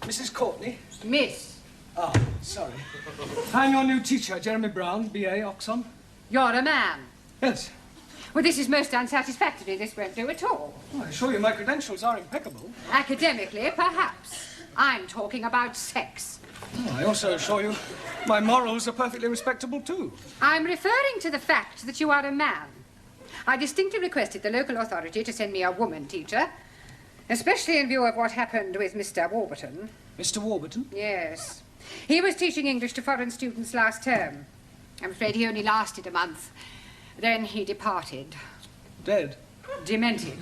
Mrs. Courtney? Miss. Oh, sorry. I'm your new teacher, Jeremy Brown, B.A., Oxon. You're a man. Yes. Well, this is most unsatisfactory. This won't do at all. Well, I assure you my credentials are impeccable. Academically, perhaps. I'm talking about sex. Oh, I also assure you my morals are perfectly respectable, too. I'm referring to the fact that you are a man. I distinctly requested the local authority to send me a woman teacher, especially in view of what happened with Mr. Warbuton. Mr. Warbuton? Yes. He was teaching English to foreign students last term. I'm afraid he only lasted a month. Then he departed. Dead? Demented.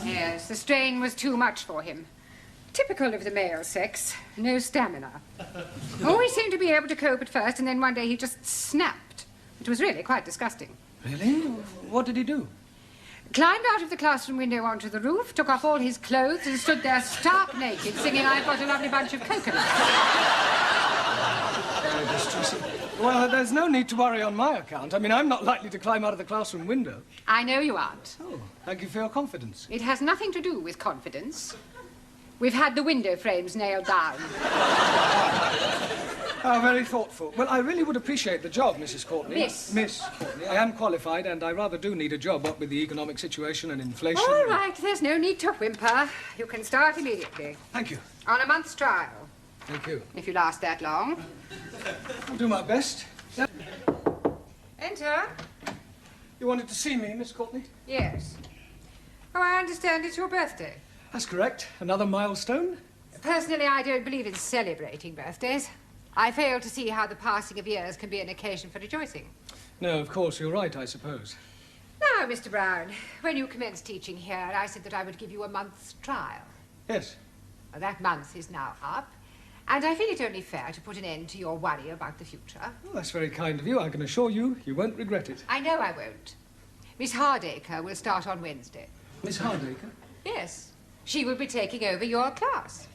Yes, the strain was too much for him. Typical of the male sex. No stamina. Always seemed to be able to cope at first, and then one day he just snapped. It was really quite disgusting. Really? What did he do? Climbed out of the classroom window onto the roof, took off all his clothes, and stood there stark naked, singing, "I've got a lovely bunch of coconuts." Very distressing. Well, there's no need to worry on my account. I mean, I'm not likely to climb out of the classroom window. I know you aren't. Oh, thank you for your confidence. It has nothing to do with confidence. We've had the window frames nailed down. How very thoughtful. Well, I really would appreciate the job, Mrs. Courtney. Miss Courtney. I am qualified, and I rather do need a job, what with the economic situation and inflation. All right, there's no need to whimper. You can start immediately. Thank you. On a month's trial. Thank you. If you last that long. I'll do my best. Enter. You wanted to see me, Miss Courtney? Yes. Oh, I understand it's your birthday. That's correct. Another milestone? Personally, I don't believe in celebrating birthdays. I fail to see how the passing of years can be an occasion for rejoicing. No, of course, you're right, I suppose. Now, Mr. Brown, when you commenced teaching here, I said that I would give you a month's trial. Yes. Well, that month is now up, and I feel it only fair to put an end to your worry about the future. Well, that's very kind of you. I can assure you, you won't regret it. I know I won't. Miss Hardacre will start on Wednesday. Miss Hardacre? Yes. She will be taking over your class.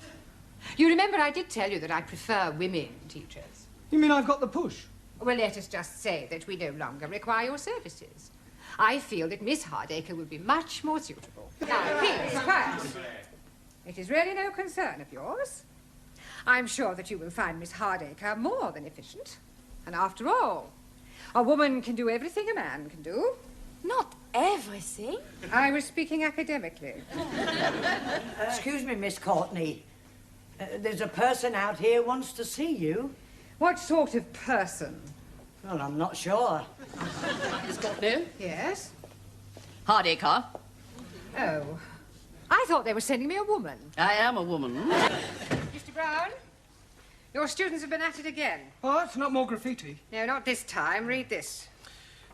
You remember I did tell you that I prefer women teachers. You mean I've got the push? Well, let us just say that we no longer require your services. I feel that Miss Hardacre will be much more suitable. Now, please, quiet. It is really no concern of yours. I'm sure that you will find Miss Hardacre more than efficient. And after all, a woman can do everything a man can do. Not everything. I was speaking academically. Excuse me, Miss Courtney. There's a person out here who wants to see you. What sort of person? Well, I'm not sure. Miss Courtney? Yes? Hardacre. Oh. I thought they were sending me a woman. I am a woman. Mr. Brown, your students have been at it again. What? Not more graffiti? No, not this time. Read this.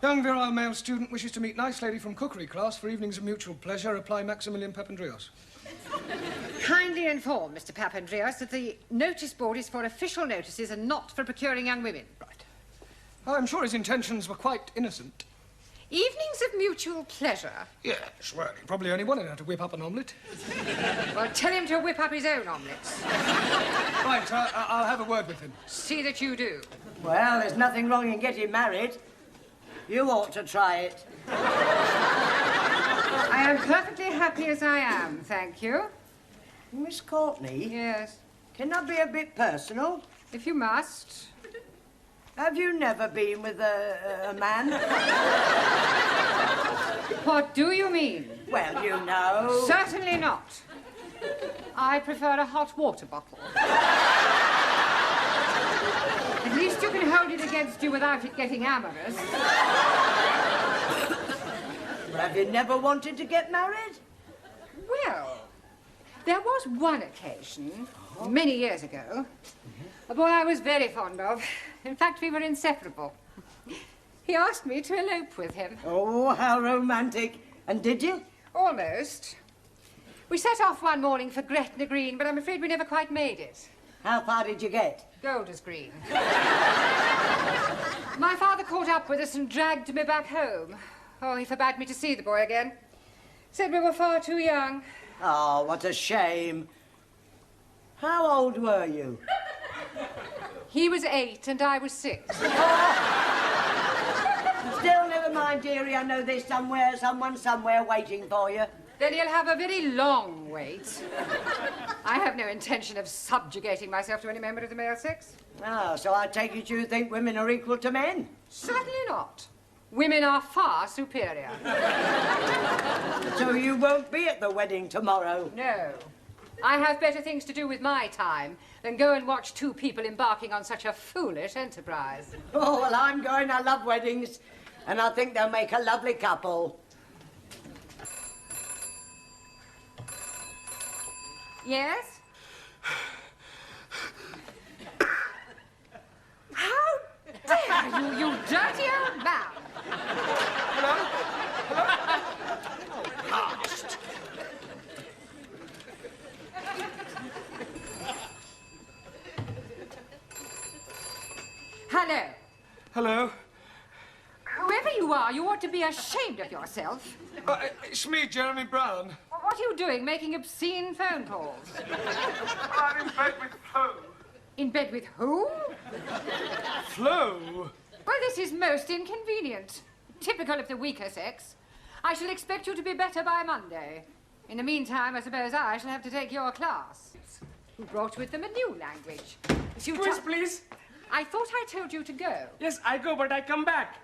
Young virile male student wishes to meet nice lady from cookery class for evenings of mutual pleasure. Apply Maximilian Papandreou. Kindly inform Mr. Papandreou that the notice board is for official notices and not for procuring young women. Right. I'm sure his intentions were quite innocent. Evenings of mutual pleasure? Yes, well, he probably only wanted her to whip up an omelette. Well, tell him to whip up his own omelettes. Right, I'll have a word with him. See that you do. Well, there's nothing wrong in getting married. You ought to try it. I am perfectly happy as I am, thank you. Miss Courtney? Yes. Can I be a bit personal? If you must. Have you never been with a man? What do you mean? Well, you know. Certainly not. I prefer a hot water bottle. At least you can hold it against you without it getting amorous. Have you never wanted to get married? Well, there was one occasion, many years ago, a boy I was very fond of. In fact, we were inseparable. He asked me to elope with him. Oh, how romantic. And did you? Almost. We set off one morning for Gretna Green, but I'm afraid we never quite made it. How far did you get? Golders Green. My father caught up with us and dragged me back home. Oh, he forbade me to see the boy again. Said we were far too young. Oh, what a shame. How old were you? He was 8 and I was 6. Still, never mind, dearie. I know there's someone somewhere waiting for you. Then you'll have a very long wait. have no intention of subjugating myself to any member of the male sex. Ah, so I take it you think women are equal to men? Certainly not. Women are far superior. So you won't be at the wedding tomorrow? No. I have better things to do with my time than go and watch two people embarking on such a foolish enterprise. Oh, well, I'm going. I love weddings. And I think they'll make a lovely couple. Yes? How dare you, you dirty old man! Hello. Hello. Whoever you are, you ought to be ashamed of yourself. It's me, Jeremy Brown. Well, what are you doing, making obscene phone calls? I'm in bed with Flo. In bed with who? Flo? Well, this is most inconvenient. Typical of the weaker sex. I shall expect you to be better by Monday. In the meantime, I suppose I shall have to take your class. Who brought with them a new language? Quiz, please. I thought I told you to go. Yes, I go, but I come back.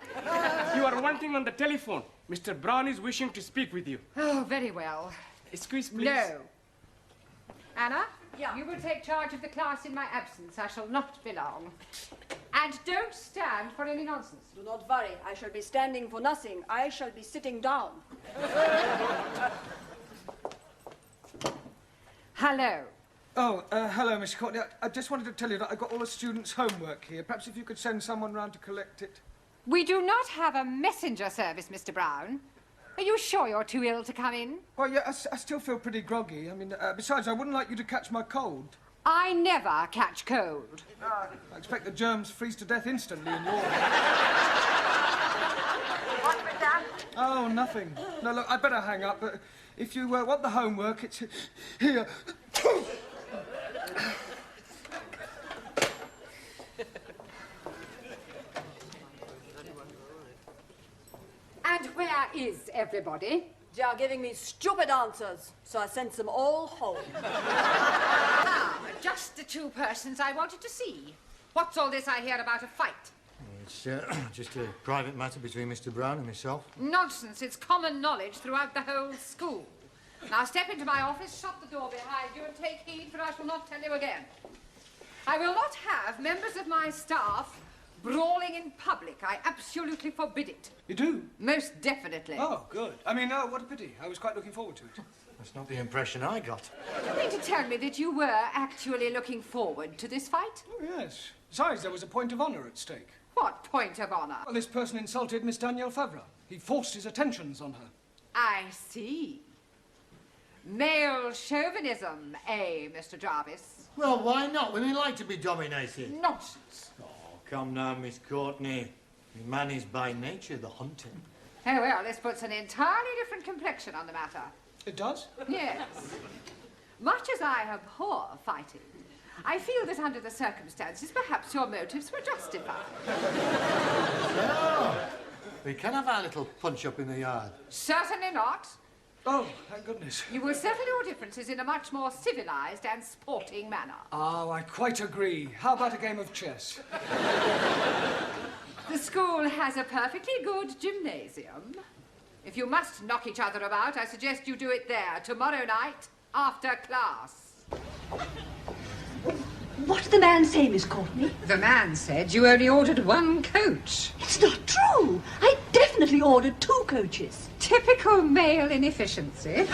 You are wanting on the telephone. Mr. Brown is wishing to speak with you. Oh, very well. Squeeze, please. No. Anna? Yeah. You will take charge of the class in my absence. I shall not be long. And don't stand for any nonsense. Do not worry. I shall be standing for nothing. I shall be sitting down. Hello. Oh, hello, Miss Courtney. I just wanted to tell you that I got all the students' homework here. Perhaps if you could send someone round to collect it. We do not have a messenger service, Mr. Brown. Are you sure you're too ill to come in? Well, yeah, I still feel pretty groggy. I mean, besides, I wouldn't like you to catch my cold. I never catch cold. I expect the germs freeze to death instantly in your... What was that? Oh, nothing. No, look, I'd better hang up, but if you want the homework, it's here. And where is everybody? They are giving me stupid answers, so I sent them all home. Ah, just the two persons I wanted to see. What's all this I hear about a fight? It's just a private matter between Mr. Brown and myself. Nonsense. It's common knowledge throughout the whole school. Now step into my office, shut the door behind you, and take heed, for I shall not tell you again. I will not have members of my staff brawling in public. I absolutely forbid it. You do? Most definitely. Oh, good. I mean, what a pity. I was quite looking forward to it. That's not the impression I got. Do you mean to tell me that you were actually looking forward to this fight? Oh, yes. Besides, there was a point of honour at stake. What point of honour? Well, this person insulted Miss Danielle Favre. He forced his attentions on her. I see. Male chauvinism, eh, Mr. Jarvis? Well, why not? Women like to be dominated. Nonsense. Oh, come now, Miss Courtney. Man is by nature the hunter. Oh, well, this puts an entirely different complexion on the matter. It does? Yes. Much as I abhor fighting, I feel that under the circumstances, perhaps your motives were justified. So, we can have our little punch-up in the yard. Certainly not. Oh, thank goodness. You will settle your differences in a much more civilized and sporting manner. Oh, I quite agree. How about a game of chess? The school has a perfectly good gymnasium. If you must knock each other about, I suggest you do it there tomorrow night after class. What did the man say, Miss Courtney? The man said you only ordered one coach. It's not true. I definitely ordered 2 coaches. Typical male inefficiency.